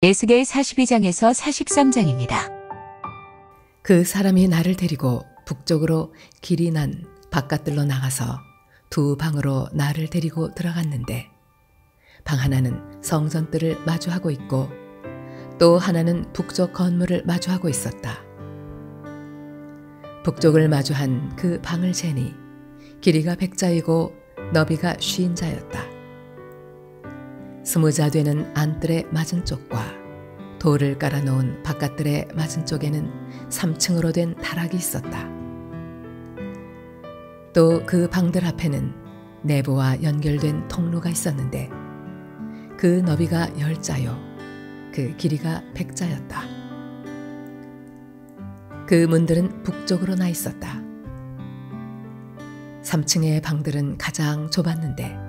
에스겔 42장에서 43장입니다. 그 사람이 나를 데리고 북쪽으로 길이 난 바깥들로 나가서 두 방으로 나를 데리고 들어갔는데, 방 하나는 성전뜰을 마주하고 있고 또 하나는 북쪽 건물을 마주하고 있었다. 북쪽을 마주한 그 방을 재니 길이가 100자이고 너비가 50자였다. 20자 되는 안뜰의 맞은쪽과 돌을 깔아놓은 바깥뜰의 맞은쪽에는 3층으로 된 다락이 있었다. 또 그 방들 앞에는 내부와 연결된 통로가 있었는데 그 너비가 10자요 그 길이가 100자였다. 그 문들은 북쪽으로 나 있었다. 3층의 방들은 가장 좁았는데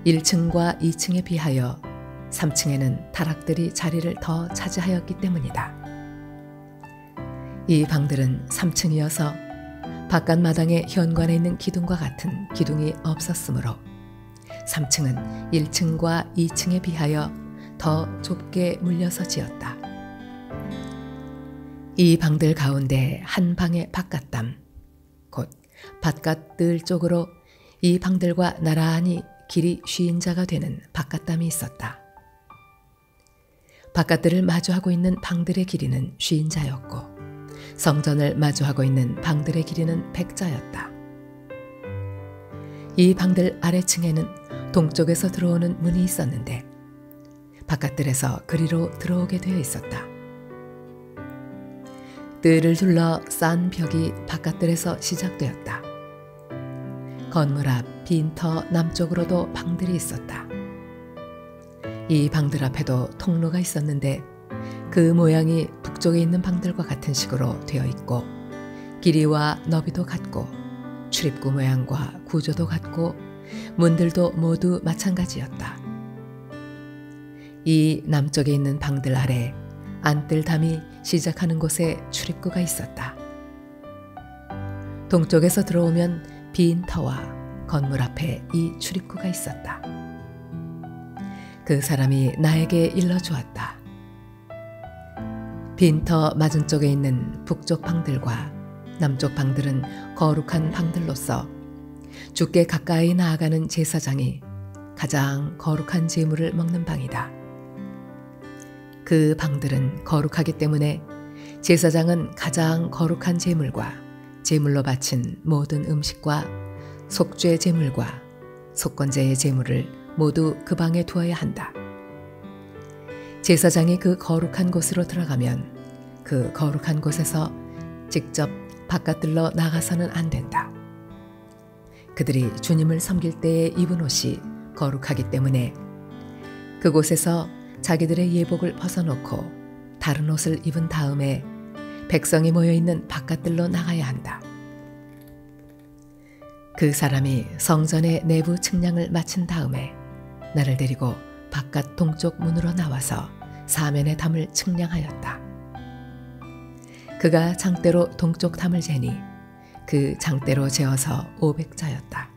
1층과 2층에 비하여 3층에는 다락들이 자리를 더 차지하였기 때문이다. 이 방들은 3층이어서 바깥 마당에 현관에 있는 기둥과 같은 기둥이 없었으므로 3층은 1층과 2층에 비하여 더 좁게 물려서 지었다. 이 방들 가운데 한 방의 바깥담, 곧 바깥뜰 쪽으로 이 방들과 나란히 길이 50자가 되는 바깥담이 있었다. 바깥뜰을 마주하고 있는 방들의 길이는 50자였고 성전을 마주하고 있는 방들의 길이는 100자였다. 이 방들 아래층에는 동쪽에서 들어오는 문이 있었는데 바깥뜰에서 그리로 들어오게 되어 있었다. 뜰을 둘러 싼 벽이 바깥뜰에서 시작되었다. 건물 앞 빈터 남쪽으로도 방들이 있었다. 이 방들 앞에도 통로가 있었는데 그 모양이 북쪽에 있는 방들과 같은 식으로 되어 있고 길이와 너비도 같고 출입구 모양과 구조도 같고 문들도 모두 마찬가지였다. 이 남쪽에 있는 방들 아래 안뜰담이 시작하는 곳에 출입구가 있었다. 동쪽에서 들어오면 빈터와 건물 앞에 이 출입구가 있었다. 그 사람이 나에게 일러주었다. 빈터 맞은쪽에 있는 북쪽 방들과 남쪽 방들은 거룩한 방들로서 주께 가까이 나아가는 제사장이 가장 거룩한 제물을 먹는 방이다. 그 방들은 거룩하기 때문에 제사장은 가장 거룩한 제물과 제물로 바친 모든 음식과 속죄 제물과 속건제의 제물을 모두 그 방에 두어야 한다. 제사장이 그 거룩한 곳으로 들어가면 그 거룩한 곳에서 직접 바깥들로 나가서는 안 된다. 그들이 주님을 섬길 때에 입은 옷이 거룩하기 때문에 그곳에서 자기들의 예복을 벗어놓고 다른 옷을 입은 다음에 백성이 모여있는 바깥들로 나가야 한다. 그 사람이 성전의 내부 측량을 마친 다음에 나를 데리고 바깥 동쪽 문으로 나와서 사면의 담을 측량하였다. 그가 장대로 동쪽 담을 재니 그 장대로 재어서 500자였다.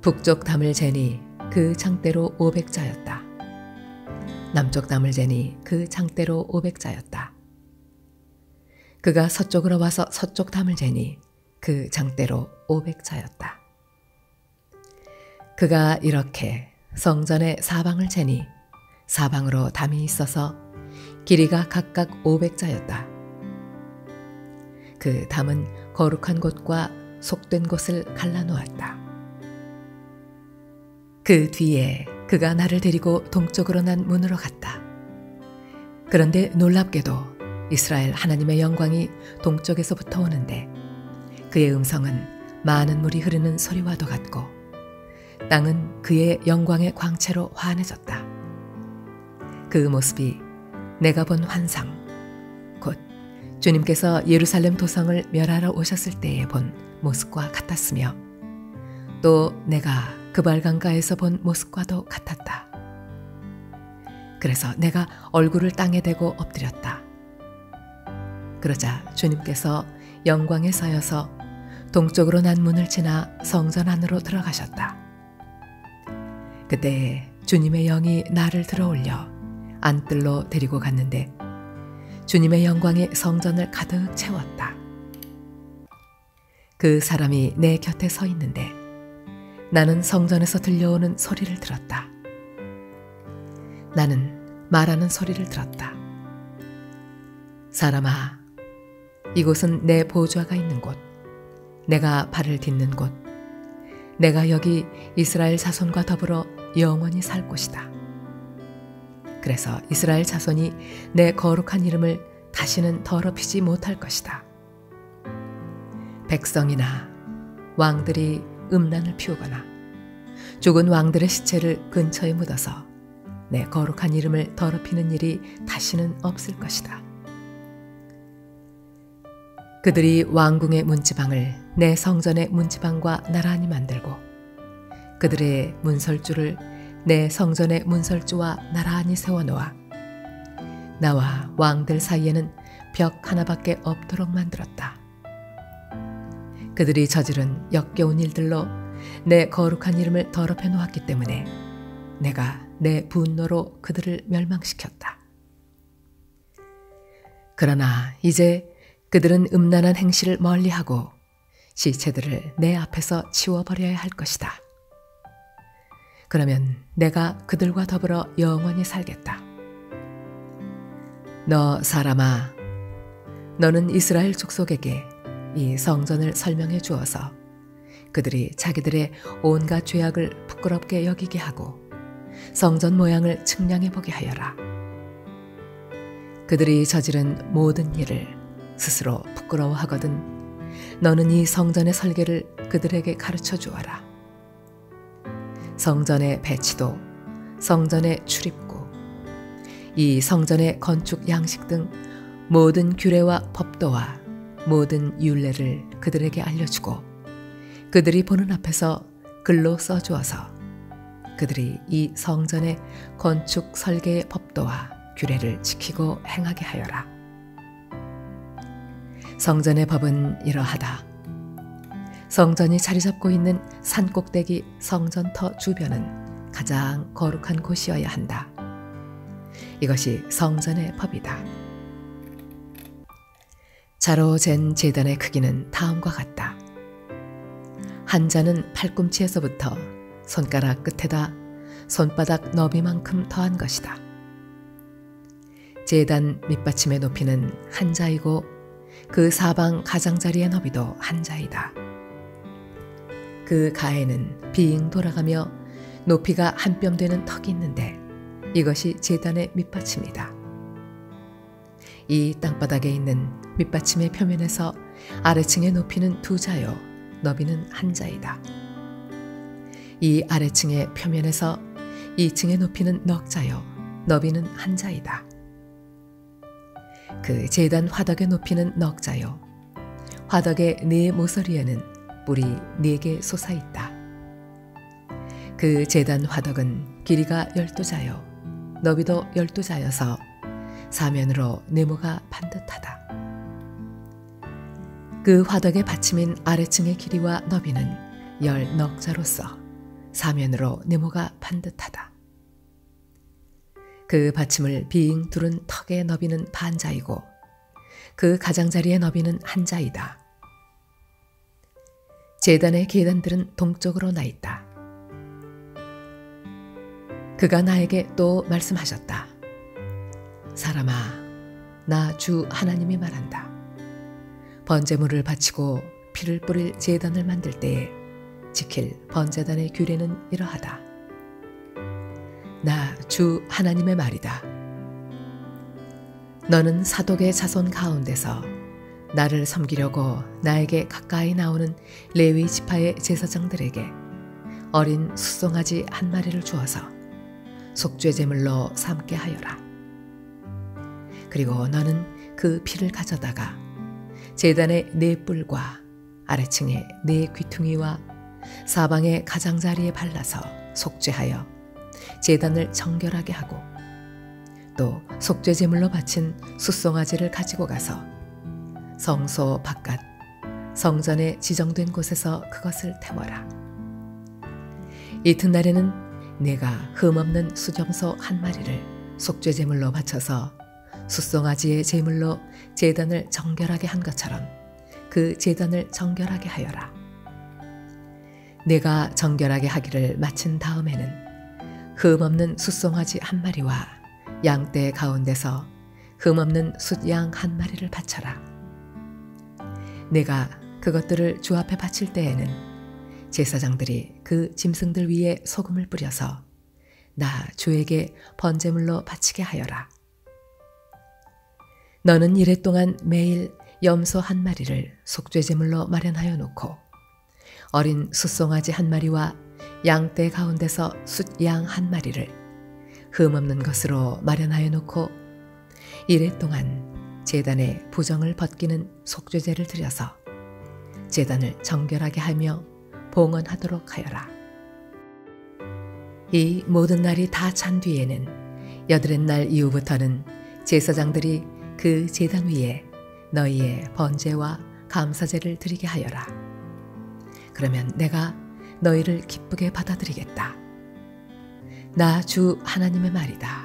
북쪽 담을 재니 그 장대로 500자였다. 남쪽 담을 재니 그 장대로 500자였다. 그가 서쪽으로 와서 서쪽 담을 재니 그 장대로 500자였다. 그가 이렇게 성전의 사방을 재니 사방으로 담이 있어서 길이가 각각 500자였다. 그 담은 거룩한 곳과 속된 곳을 갈라놓았다. 그 뒤에 그가 나를 데리고 동쪽으로 난 문으로 갔다. 그런데 놀랍게도 이스라엘 하나님의 영광이 동쪽에서부터 오는데 그의 음성은 많은 물이 흐르는 소리와도 같고 땅은 그의 영광의 광채로 환해졌다. 그 모습이 내가 본 환상, 곧 주님께서 예루살렘 도성을 멸하러 오셨을 때에 본 모습과 같았으며 또 내가 그발강가에서 본 모습과도 같았다. 그래서 내가 얼굴을 땅에 대고 엎드렸다. 그러자 주님께서 영광에 서여서 동쪽으로 난 문을 지나 성전 안으로 들어가셨다. 그때 주님의 영이 나를 들어올려 안뜰로 데리고 갔는데 주님의 영광이 성전을 가득 채웠다. 그 사람이 내 곁에 서 있는데 나는 성전에서 들려오는 소리를 들었다. 나는 말하는 소리를 들었다. 사람아, 이곳은 내 보좌가 있는 곳, 내가 발을 딛는 곳, 내가 여기 이스라엘 자손과 더불어 영원히 살 곳이다. 그래서 이스라엘 자손이 내 거룩한 이름을 다시는 더럽히지 못할 것이다. 백성이나 왕들이 음란을 피우거나 죽은 왕들의 시체를 근처에 묻어서 내 거룩한 이름을 더럽히는 일이 다시는 없을 것이다. 그들이 왕궁의 문지방을 내 성전의 문지방과 나란히 만들고 그들의 문설주를 내 성전의 문설주와 나란히 세워놓아 나와 왕들 사이에는 벽 하나밖에 없도록 만들었다. 그들이 저지른 역겨운 일들로 내 거룩한 이름을 더럽혀 놓았기 때문에 내가 내 분노로 그들을 멸망시켰다. 그러나 이제 그들은 음란한 행실을 멀리하고 시체들을 내 앞에서 치워버려야 할 것이다. 그러면 내가 그들과 더불어 영원히 살겠다. 너 사람아, 너는 이스라엘 족속에게 이 성전을 설명해 주어서 그들이 자기들의 온갖 죄악을 부끄럽게 여기게 하고 성전 모양을 측량해 보게 하여라. 그들이 저지른 모든 일을 스스로 부끄러워하거든 너는 이 성전의 설계를 그들에게 가르쳐 주어라. 성전의 배치도, 성전의 출입구, 이 성전의 건축 양식 등 모든 규례와 법도와 모든 율례를 그들에게 알려주고 그들이 보는 앞에서 글로 써주어서 그들이 이 성전의 건축 설계의 법도와 규례를 지키고 행하게 하여라. 성전의 법은 이러하다. 성전이 자리 잡고 있는 산꼭대기 성전터 주변은 가장 거룩한 곳이어야 한다. 이것이 성전의 법이다. 자로 잰 제단의 크기는 다음과 같다. 한 자는 팔꿈치에서부터 손가락 끝에다 손바닥 너비만큼 더한 것이다. 제단 밑받침의 높이는 한 자이고 그 사방 가장자리의 너비도 한 자이다. 그 가에는 빙 돌아가며 높이가 한 뼘 되는 턱이 있는데 이것이 제단의 밑받침이다. 이 땅바닥에 있는 밑받침의 표면에서 아래층의 높이는 두 자요, 너비는 한 자이다. 이 아래층의 표면에서 2층의 높이는 넉 자요, 너비는 한 자이다. 그 제단 화덕의 높이는 넉 자요, 화덕의 네 모서리에는 뿔이 4개 솟아있다. 그 제단 화덕은 길이가 12자요, 너비도 12자여서 사면으로 네모가 반듯하다. 그 화덕의 받침인 아래층의 길이와 너비는 10넉자로서 사면으로 네모가 반듯하다. 그 받침을 빙 두른 턱의 너비는 반자이고 그 가장자리의 너비는 한 자이다. 제단의 계단들은 동쪽으로 나 있다. 그가 나에게 또 말씀하셨다. 사람아, 나 주 하나님이 말한다. 번제물을 바치고 피를 뿌릴 제단을 만들 때에 지킬 번제단의 규례는 이러하다. 나 주 하나님의 말이다. 너는 사독의 자손 가운데서 나를 섬기려고 나에게 가까이 나오는 레위 지파의 제사장들에게 어린 숫송아지 한 마리를 주어서 속죄 제물로 삼게 하여라. 그리고 너는 그 피를 가져다가 제단의 4뿔과 아래층의 4귀퉁이와 사방의 가장자리에 발라서 속죄하여 제단을 정결하게 하고 또 속죄 제물로 바친 숫송아지를 가지고 가서 성소 바깥 성전에 지정된 곳에서 그것을 태워라. 이튿날에는 내가 흠없는 수점소 한 마리를 속죄 제물로 바쳐서 숫송아지의 제물로 제단을 정결하게 한 것처럼 그 제단을 정결하게 하여라. 내가 정결하게 하기를 마친 다음에는 흠없는 숫송아지 한 마리와 양떼 가운데서 흠없는 숫양 한 마리를 바쳐라. 내가 그것들을 주 앞에 바칠 때에는 제사장들이 그 짐승들 위에 소금을 뿌려서 나 주에게 번제물로 바치게 하여라. 너는 이래 동안 매일 염소 한 마리를 속죄제물로 마련하여 놓고 어린 숫송아지 한 마리와 양떼 가운데서 숫양 한 마리를 흠없는 것으로 마련하여 놓고 이래 동안 제단에 부정을 벗기는 속죄제를 드려서 제단을 정결하게 하며 봉헌하도록 하여라. 이 모든 날이 다 찬 뒤에는 여드렛 날 이후부터는 제사장들이 그 제단 위에 너희의 번제와 감사제를 드리게 하여라. 그러면 내가 너희를 기쁘게 받아들이겠다. 나 주 하나님의 말이다.